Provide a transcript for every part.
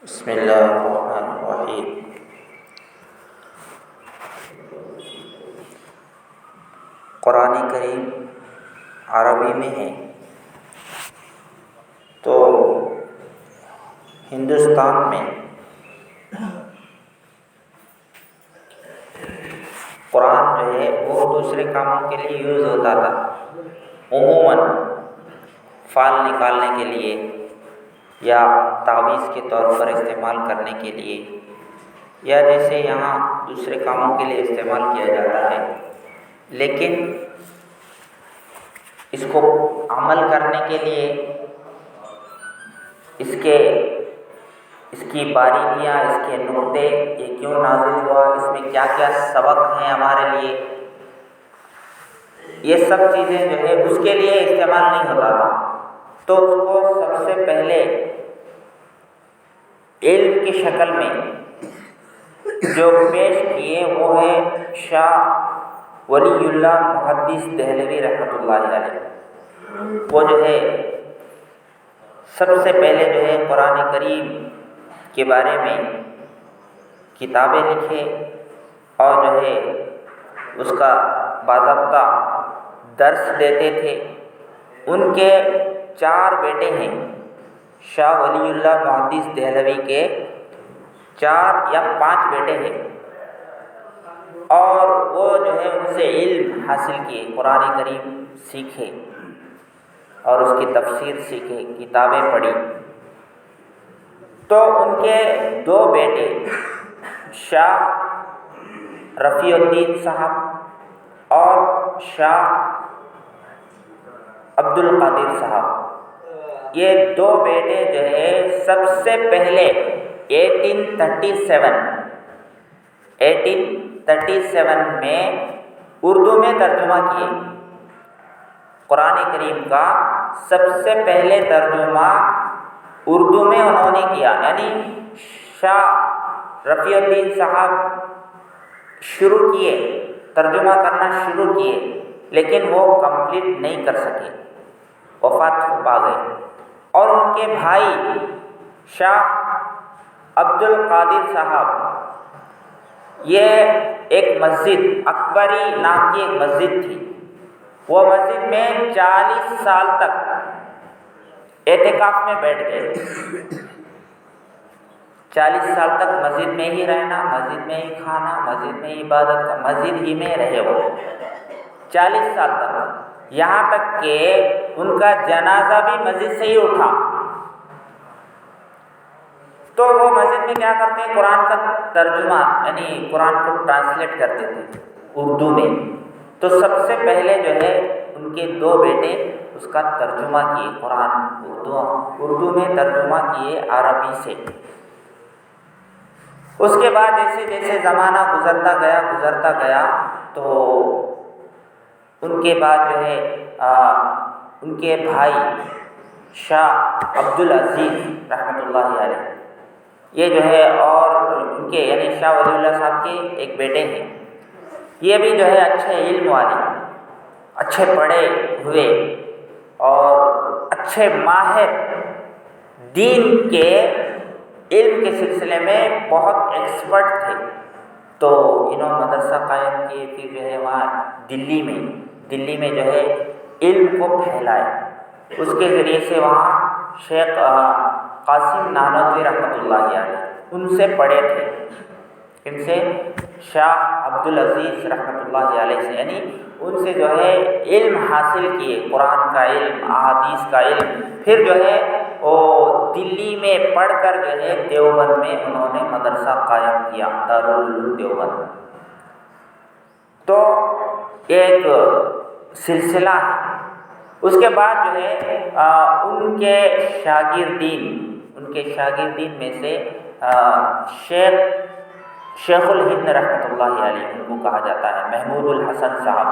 بسم اللہ الرحمن الرحیم۔ قرآن کریم عربی میں ہے تو ہندوستان میں قرآن جو ہے وہ دوسرے کاموں کے لیے یوز ہوتا تھا، عموماً فال نکالنے کے لیے یا تعویذ کے طور پر استعمال کرنے کے لیے، یا جیسے یہاں دوسرے کاموں کے لیے استعمال کیا جاتا ہے، لیکن اس کو عمل کرنے کے لیے اس کی باریکیاں، اس کے نقطے، یہ کیوں نازل ہوا، اس میں کیا کیا سبق ہیں ہمارے لیے، یہ سب چیزیں جو ہے اس کے لیے استعمال نہیں ہوتا تھا۔ تو اس کو سب سے پہلے علم کی شکل میں جو پیش کیے وہ ہے شاہ ولی اللہ محدث دہلوی رحمۃ اللہ علیہ۔ وہ جو ہے سب سے پہلے جو ہے قرآن کریم کے بارے میں کتابیں لکھے اور جو ہے اس کا باضابطہ درس دیتے تھے۔ ان کے 4 بیٹے ہیں، شاہ ولی اللہ محدث دہلوی کے 4 یا 5 بیٹے ہیں، اور وہ جو ہے ان سے علم حاصل کیے، قرآن کریم سیکھے اور اس کی تفسیر سیکھے، کتابیں پڑھی۔ تو ان کے 2 بیٹے شاہ رفیع الدین صاحب اور شاہ عبد القادر صاحب، یہ 2 بیٹے جو ہے سب سے پہلے 1837 میں اردو میں ترجمہ کیے۔ قرآن کریم کا سب سے پہلے ترجمہ اردو میں انہوں نے کیا، یعنی شاہ رفیع الدین صاحب شروع کیے، ترجمہ کرنا شروع کیے، لیکن وہ کمپلیٹ نہیں کر سکے، وفات پا گئے۔ اور ان کے بھائی شاہ عبد القادر صاحب، یہ ایک مسجد، اکبری نام کی ایک مسجد تھی، وہ مسجد میں 40 سال تک اعتکاف میں بیٹھ گئے۔ 40 سال تک مسجد میں ہی رہنا، مسجد میں ہی کھانا، مسجد میں ہی عبادت کا، مسجد ہی میں رہے وہ 40 سال تک، یہاں تک کہ ان کا جنازہ بھی مسجد سے ہی اٹھا۔ تو وہ مسجد میں کیا کرتے ہیں، قرآن کا ترجمہ یعنی قرآن کو ٹرانسلیٹ کرتے تھے اردو میں۔ تو سب سے پہلے جو ہے ان کے 2 بیٹے اس کا ترجمہ کیے، قرآن اردو میں ترجمہ کیے عربی سے۔ اس کے بعد جیسے جیسے زمانہ گزرتا گیا تو ان کے بعد جو ہے ان کے بھائی شاہ عبد العزیز رحمۃ اللہ علیہ، یہ جو ہے، اور ان کے یعنی شاہ ولی اللہ صاحب کے ایک بیٹے ہیں، یہ بھی جو ہے اچھے علم والے، اچھے پڑھے ہوئے اور اچھے ماہر، دین کے علم کے سلسلے میں بہت ایکسپرٹ تھے۔ تو انہوں مدرسہ قائم کیے، پھر جو ہے وہاں دلی میں جو ہے علم کو پھیلائے۔ اس کے ذریعے سے وہاں شیخ قاسم نانوتوی رحمۃ اللہ علیہ ان سے پڑھے تھے، ان سے شاہ عبد العزیز رحمۃ اللہ علیہ سے، یعنی ان سے جو ہے علم حاصل کیے، قرآن کا علم، احادیث کا علم۔ پھر جو ہے وہ دلی میں پڑھ کر جو ہے دیوبند میں انہوں نے مدرسہ قائم کیا، دارالعلوم دیوبند۔ تو ایک سلسلہ ہے۔ اس کے بعد جو ہے ان کے شاگردین میں سے شیخ الہند رحمۃ اللہ علیہ ان کو کہا جاتا ہے، محمود الحسن صاحب۔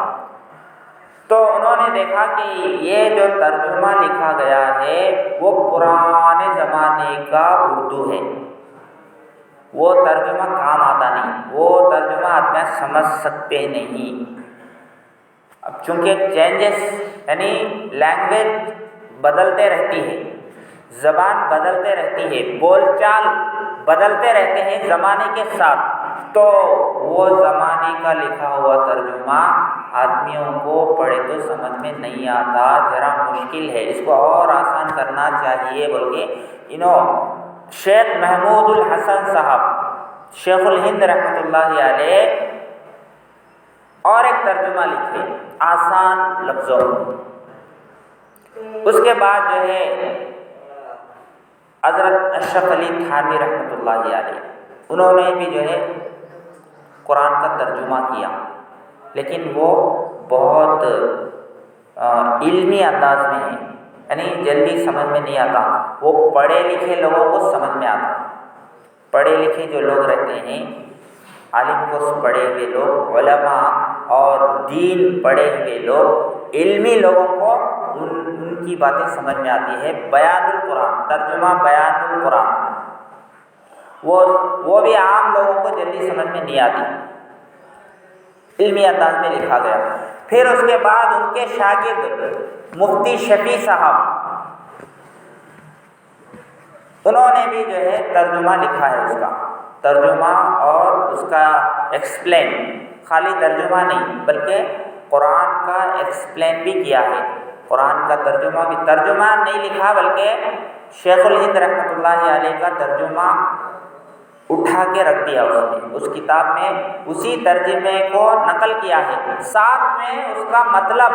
تو انہوں نے دیکھا کہ یہ جو ترجمہ لکھا گیا ہے وہ پرانے زمانے کا اردو ہے، وہ ترجمہ کام آتا نہیں، وہ ترجمہ آدمی سمجھ سکتے نہیں۔ اب چونکہ چینجز یعنی لینگویج بدلتے رہتی ہے، زبان بدلتے رہتی ہے، بول چال بدلتے رہتے ہیں زمانے کے ساتھ، تو وہ زمانے کا لکھا ہوا ترجمہ آدمیوں کو پڑھے تو سمجھ میں نہیں آتا، ذرا مشکل ہے، اس کو اور آسان کرنا چاہیے بول کے شیخ محمود الحسن صاحب شیخ الہند رحمۃ اللہ علیہ اور ایک ترجمہ لکھے آسان لفظوں۔ اس کے بعد جو ہے حضرت اشرف علی تھانوی رحمۃ اللہ علیہ، انہوں نے بھی جو ہے قرآن کا ترجمہ کیا، لیکن وہ بہت علمی انداز میں ہے، یعنی جلدی سمجھ میں نہیں آتا، وہ پڑھے لکھے لوگوں کو سمجھ میں آتا۔ پڑھے لکھے جو لوگ رہتے ہیں، عالم کو پڑھے ہوئے لوگ، علماء اور دین پڑھے ہوئے لوگ، علمی لوگوں کو ان کی باتیں سمجھ میں آتی ہے۔ بیان القرآن، ترجمہ بیان القرآن، وہ بھی عام لوگوں کو جلدی سمجھ میں نہیں آتی، علمی انداز میں لکھا گیا۔ پھر اس کے بعد ان کے شاگرد مفتی شفیع صاحب، انہوں نے بھی جو ہے ترجمہ لکھا ہے، اس کا ترجمہ اور اس کا ایکسپلین، خالی ترجمہ نہیں بلکہ قرآن کا ایکسپلین بھی کیا ہے۔ قرآن کا ترجمہ نہیں لکھا بلکہ شیخ الہند رحمۃ اللہ علیہ کا ترجمہ اٹھا کے رکھ دیا اس نے، اس کتاب میں اسی ترجمے کو نقل کیا ہے، ساتھ میں اس کا مطلب،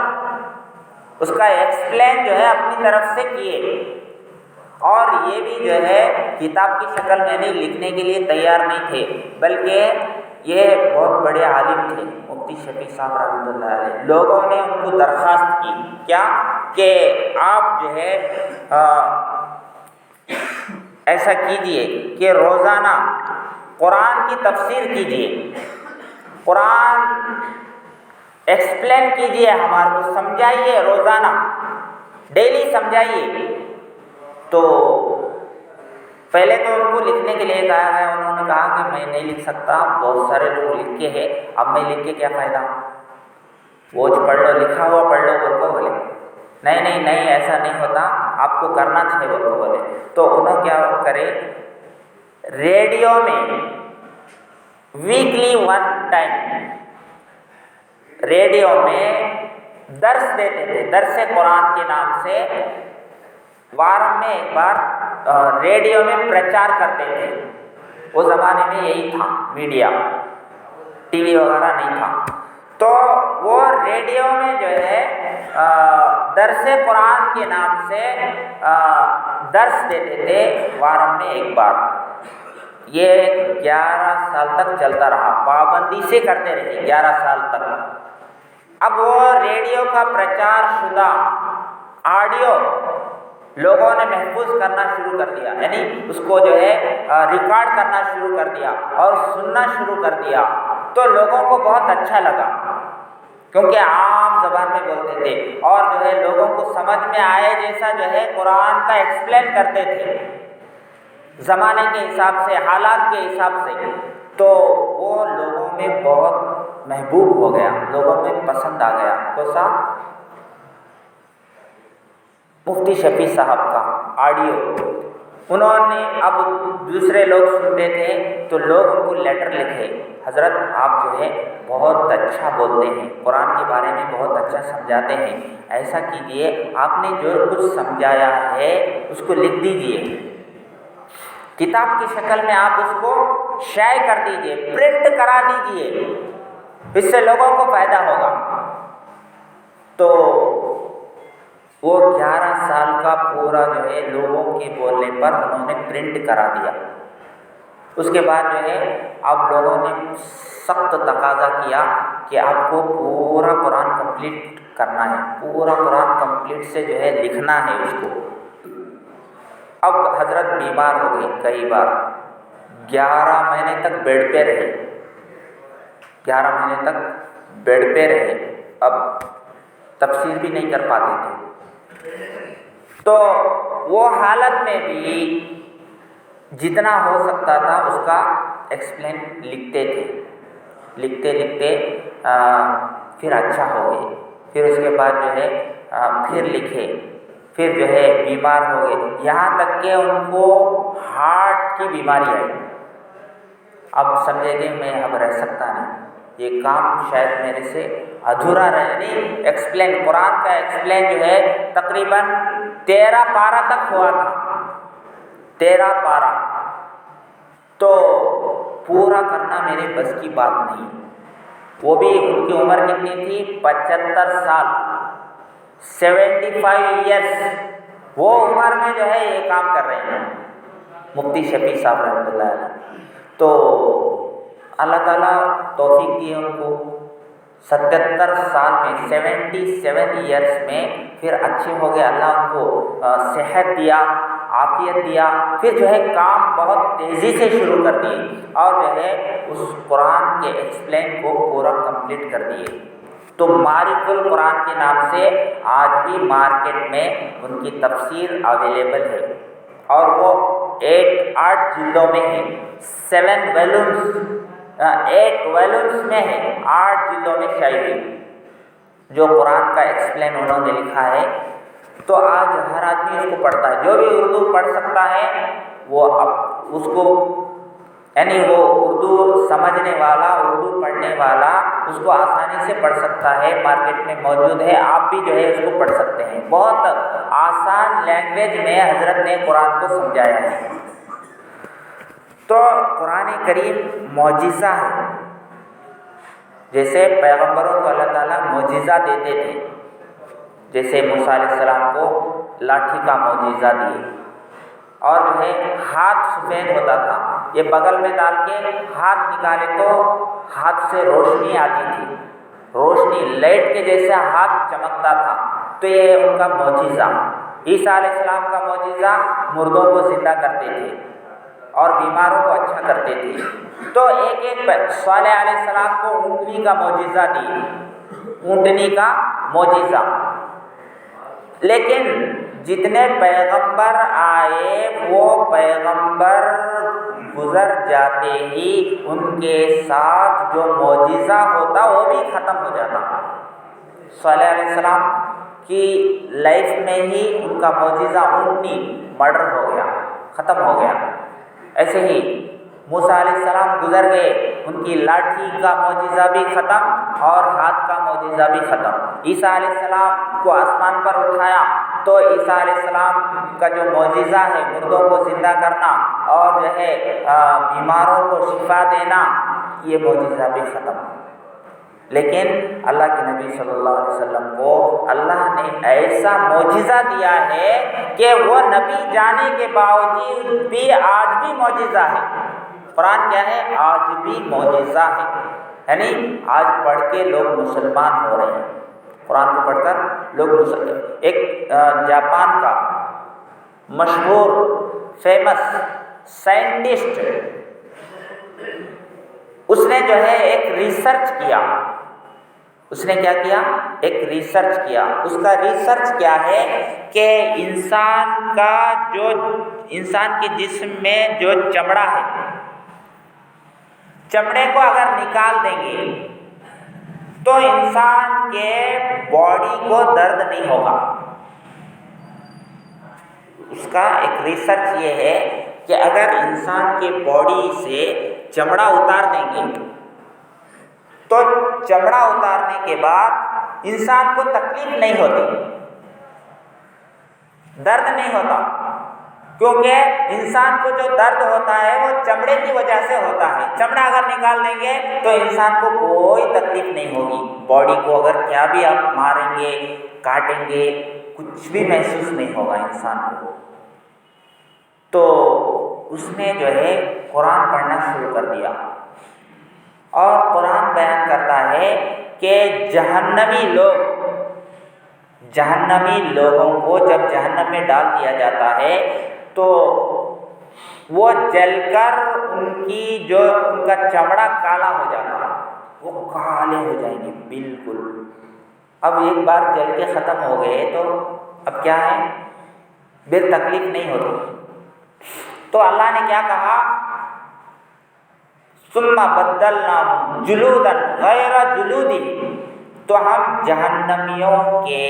اس کا ایکسپلین جو ہے اپنی طرف سے کیے، اور یہ بھی جو ہے کتاب کی شکل میں نہیں، لکھنے کے لیے تیار نہیں تھے، بلکہ یہ بہت بڑے عالم تھے مفتی شفیع صاحب رحمۃ اللہ علیہ۔ لوگوں نے ان کو درخواست کی کیا کہ آپ جو ہے ایسا کیجئے کہ روزانہ قرآن کی تفسیر کیجئے، قرآن ایکسپلین کیجئے، ہمارے کو سمجھائیے، روزانہ ڈیلی سمجھائیے۔ تو پہلے تو ان کو لکھنے کے لیے کہا ہے، انہوں نے کہا کہ میں نہیں لکھ سکتا، بہت سارے لوگ لکھ کے ہیں، اب میں لکھ کے کیا فائدہ، وہ پڑھ لو، لکھا ہوا پڑھ لو، ان کو بولے نہیں ایسا نہیں ہوتا، آپ کو کرنا چاہیے، ان کو بولے۔ تو انہوں کیا کرے، ریڈیو میں ویکلی 1 ٹائم ریڈیو میں درس دیتے تھے، درس قرآن کے نام سے وار میں ایک بار ریڈیو میں پرچار کرتے تھے۔ اس زمانے میں یہی تھا، میڈیا، ٹی وی وغیرہ نہیں تھا، تو وہ ریڈیو میں جو ہے درس قرآن کے نام سے درس دیتے تھے، وار میں ایک بار۔ یہ 11 سال تک چلتا رہا، پابندی سے کرتے رہے 11 سال تک۔ اب وہ ریڈیو کا پرچار شدہ آڈیو لوگوں نے محفوظ کرنا شروع کر دیا، یعنی اس کو جو ہے ریکارڈ کرنا شروع کر دیا اور سننا شروع کر دیا، تو لوگوں کو بہت اچھا لگا، کیونکہ عام زبان میں بولتے تھے اور جو ہے لوگوں کو سمجھ میں آئے جیسا جو ہے قرآن کا ایکسپلین کرتے تھے زمانے کے حساب سے، حالات کے حساب سے، تو وہ لوگوں میں بہت محبوب ہو گیا، لوگوں میں پسند آ گیا۔ کوسا مفتی شفیع صاحب کا آڈیو، انہوں نے اب دوسرے لوگ سنتے تھے تو لوگ ان کو لیٹر لکھے، حضرت آپ جو ہے بہت اچھا بولتے ہیں، قرآن کے بارے میں بہت اچھا سمجھاتے ہیں، ایسا کیجئے آپ نے جو کچھ سمجھایا ہے اس کو لکھ دیجئے، کتاب کی شکل میں آپ اس کو شائع کر دیجئے، پرنٹ کرا دیجئے، اس سے لوگوں کو فائدہ ہوگا۔ تو وہ 11 سال کا پورا جو ہے لوگوں کے بولنے پر انہوں نے پرنٹ کرا دیا۔ اس کے بعد جو ہے اب لوگوں نے سخت تقاضا کیا کہ آپ کو پورا قرآن کمپلیٹ کرنا ہے، پورا قرآن کمپلیٹ سے جو ہے لکھنا ہے اس کو۔ اب حضرت بیمار ہو گئی، کئی بار 11 مہینے تک بیڈ پہ رہے، 11 مہینے تک بیڈ پہ رہے، اب تفسیر بھی نہیں کر پاتے تھے۔ تو وہ حالت میں بھی جتنا ہو سکتا تھا اس کا ایکسپلین لکھتے تھے، لکھتے لکھتے پھر اچھا ہو گئے، پھر اس کے بعد جو ہے پھر لکھے، پھر جو ہے بیمار ہو گئے، یہاں تک کہ ان کو ہارٹ کی بیماری آئی. اب سمجھے کہ میں اب رہ سکتا نہیں, یہ کام شاید میرے سے ادھورا رہے. نہیں ایکسپلین, قرآن کا ایکسپلین جو ہے تقریباً 13 پارہ تک ہوا تھا, 13 پارہ, تو پورا کرنا میرے بس کی بات نہیں. وہ بھی ان کی عمر کتنی تھی؟ 75 سال, 75 ایئرس. وہ عمر میں جو ہے یہ کام کر رہے ہیں مفتی شفیع صاحب رحمۃ اللہ علیہ. تو اللہ تعالیٰ توفیق دیے ان کو 77 سال میں, 77 ایئرس میں پھر اچھے ہو گئے. اللہ ان کو صحت دیا, عافیت دیا. پھر جو ہے کام بہت تیزی سے شروع کر دیے اور جو ہے اس قرآن کے ایکسپلین کو پورا کمپلیٹ کر دیے. تو معرف القرآن کے نام سے آج بھی مارکیٹ میں ان کی تفسیر اویلیبل ہے, اور وہ 8 جلدوں میں ہے, 7 ویلومز, 8 ویلومز میں ہے, 8 جلدوں میں شائع ہوئی جو قرآن کا ایکسپلین انہوں نے لکھا ہے. تو آج ہر آدمی اس کو پڑھتا ہے, جو بھی اردو پڑھ سکتا ہے وہ اب اس کو, یعنی وہ اردو سمجھنے والا, اردو پڑھنے والا اس کو آسانی سے پڑھ سکتا ہے. مارکیٹ میں موجود ہے, آپ بھی جو ہے اس کو پڑھ سکتے ہیں. بہت آسان لینگویج میں حضرت نے قرآن کو سمجھایا ہے. تو قرآن کریم معجزہ ہے. جیسے پیغمبروں کو اللہ تعالیٰ معجزہ دیتے تھے, جیسے موسیٰ علیہ السلام کو لاٹھی کا معجزہ دیے, اور جو ہے ہاتھ سفید ہوتا تھا, یہ بغل میں ڈال کے ہاتھ نکالے تو ہاتھ سے روشنی آتی تھی, روشنی لائٹ کے جیسا ہاتھ چمکتا تھا. تو یہ ان کا معجزہ. عیسیٰ علیہ السلام کا معجزہ مردوں کو زندہ کرتے تھے اور بیماروں کو اچھا کرتے تھے. تو ایک صالح علیہ السلام کو اونٹنی کا معجزہ دی, اونٹنی کا معجزہ. لیکن جتنے پیغمبر آئے وہ پیغمبر گزر جاتے ہی ان کے ساتھ جو معجزہ ہوتا وہ بھی ختم ہو جاتا. صالح علیہ السلام کی لائف میں ہی ان کا معجزہ اونٹنی مرڈر ہو گیا, ختم ہو گیا. ایسے ہی موسیٰ علیہ السلام گزر گئے, ان کی لاٹھی کا معجزہ بھی ختم اور ہاتھ کا معجزہ بھی ختم. عیسیٰ علیہ السلام کو آسمان پر اٹھایا تو عیسیٰ علیہ السلام کا جو معجزہ ہے مردوں کو زندہ کرنا اور جو ہے بیماروں کو شفا دینا, یہ معجزہ بھی ختم. لیکن اللہ کے نبی صلی اللہ علیہ وسلم کو اللہ نے ایسا معجزہ دیا ہے کہ وہ نبی جانے کے باوجود بھی آج بھی معجزہ ہے. قرآن کیا ہے؟ آج بھی معجزہ ہے. یعنی آج پڑھ کے لوگ مسلمان ہو رہے ہیں, قرآن کو پڑھ کر لوگ مسلمان. ایک جاپان کا مشہور فیمس سائنٹسٹ, اس نے جو ہے ایک ریسرچ کیا. اس نے کیا کیا؟ ایک ریسرچ کیا. اس کا ریسرچ کیا ہے کہ انسان کے جسم میں جو چمڑا ہے, چمڑے کو اگر نکال دیں گے تو انسان کے باڈی کو درد نہیں ہوگا. اس کا ایک ریسرچ یہ ہے کہ اگر انسان کے باڈی سے چمڑا اتار دیں گے تو چمڑا اتارنے کے بعد انسان کو تکلیف نہیں ہوتی, درد نہیں ہوتا. کیونکہ انسان کو جو درد ہوتا ہے وہ چمڑے کی وجہ سے ہوتا ہے. چمڑا اگر نکال دیں گے تو انسان کو کوئی تکلیف نہیں ہوگی. باڈی کو اگر کیا بھی آپ ماریں گے, کاٹیں گے, کچھ بھی محسوس نہیں ہوگا انسان کو. تو اس نے جو ہے قرآن پڑھنا شروع کر دیا, اور قرآن بیان کرتا ہے کہ جہنمی لوگوں کو جب جہنم میں ڈال دیا جاتا ہے تو وہ جل کر ان کا چمڑا کالا ہو جاتا ہے, وہ کالے ہو جائیں گے بالکل. اب ایک بار جل کے ختم ہو گئے تو اب کیا ہے, بے تکلیف نہیں ہوتی. تو اللہ نے کیا کہا؟ ثم بدلناہم جلودا غیر جلودہم, تو ہم جہنمیوں کے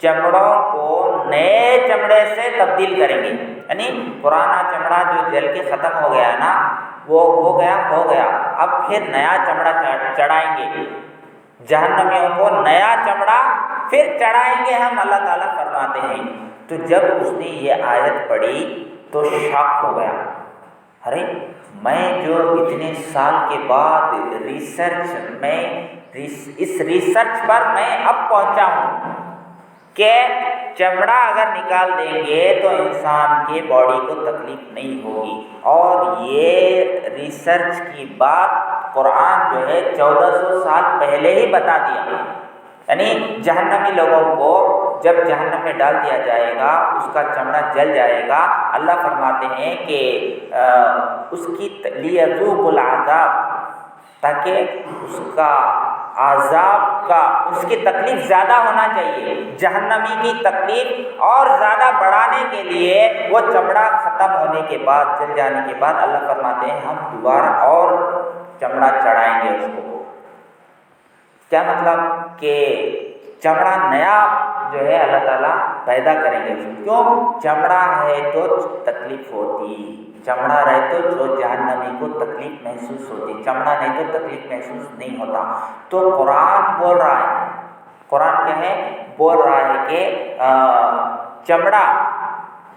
چمڑوں کو نئے چمڑے سے تبدیل کریں گے، یعنی پرانا چمڑا جو جل کے ختم ہو گیا نا وہ ہو گیا، اب پھر نیا چمڑا چڑھائیں گے جہنمیوں کو، نیا چمڑا پھر چڑھائیں گے ہم، اللہ تعالیٰ فرماتے ہیں۔ تو جب اس نے یہ آیت پڑھی تو شاک ہو گیا، ارے میں جو اتنے سال کے بعد اس ریسرچ پر میں اب پہنچا ہوں کہ چمڑا اگر نکال دیں گے تو انسان کے باڈی کو تکلیف نہیں ہوگی، اور یہ ریسرچ کی بات قرآن جو ہے 1400 سال پہلے ہی بتا دیا، یعنی جہنمی لوگوں کو جب جہنم میں ڈال دیا جائے گا اس کا چمڑا جل جائے گا، اللہ فرماتے ہیں کہ اس کی لیذوقوا العذاب، تاکہ اس کا عذاب کا اس کی تکلیف زیادہ ہونا چاہیے، جہنمی کی تکلیف اور زیادہ بڑھانے کے لیے وہ چمڑا ختم ہونے کے بعد، جل جانے کے بعد اللہ فرماتے ہیں ہم دوبارہ اور چمڑا چڑھائیں گے اس کو۔ کیا مطلب کہ چمڑا نیا جو ہے اللہ تعالیٰ پیدا کریں گے، کیوں؟ چمڑا ہے تو تکلیف ہوتی، چمڑا رہے تو جہنمی کو تکلیف محسوس ہوتی، چمڑا نہیں تو تکلیف محسوس نہیں ہوتا۔ تو قرآن بول رہا ہے، قرآن کیا ہے؟ بول رہا ہے کہ چمڑا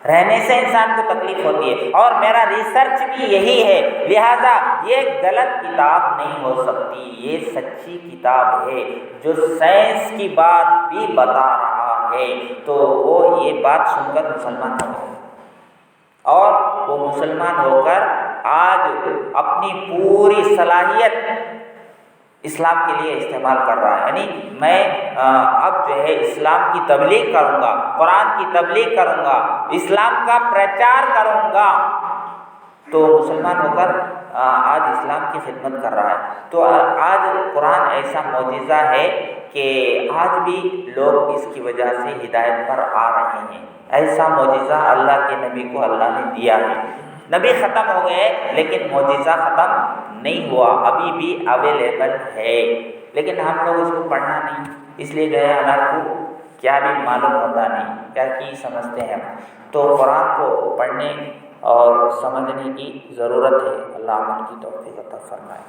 رہنے سے انسان کو تکلیف ہوتی ہے، اور میرا ریسرچ بھی یہی ہے، لہذا یہ غلط کتاب نہیں ہو سکتی، یہ سچی کتاب ہے جو سائنس کی بات بھی بتا رہا ہے۔ تو وہ یہ بات سن کر مسلمان ہو گئے، اور وہ مسلمان ہو کر آج اپنی پوری صلاحیت اسلام کے لیے استعمال کر رہا ہے، یعنی میں اب جو ہے اسلام کی تبلیغ کروں گا، قرآن کی تبلیغ کروں گا، اسلام کا پرچار کروں گا۔ تو مسلمان ہو کر آج اسلام کی خدمت کر رہا ہے۔ تو آج قرآن ایسا معجزہ ہے کہ آج بھی لوگ اس کی وجہ سے ہدایت پر آ رہے ہیں، ایسا معجزہ اللہ کے نبی کو اللہ نے دیا ہے۔ نبی ختم ہو گئے لیکن معجزہ ختم نہیں ہوا، ابھی بھی اویلیبل ہے، لیکن ہم لوگ اس کو پڑھنا نہیں، اس لیے جو ہے ہمارے کو کیا بھی معلوم ہوتا نہیں، کیا کی سمجھتے ہیں ہم۔ تو قرآن کو پڑھنے اور سمجھنے کی ضرورت ہے، اللہ عمل کی توفیق عطا فرمائے۔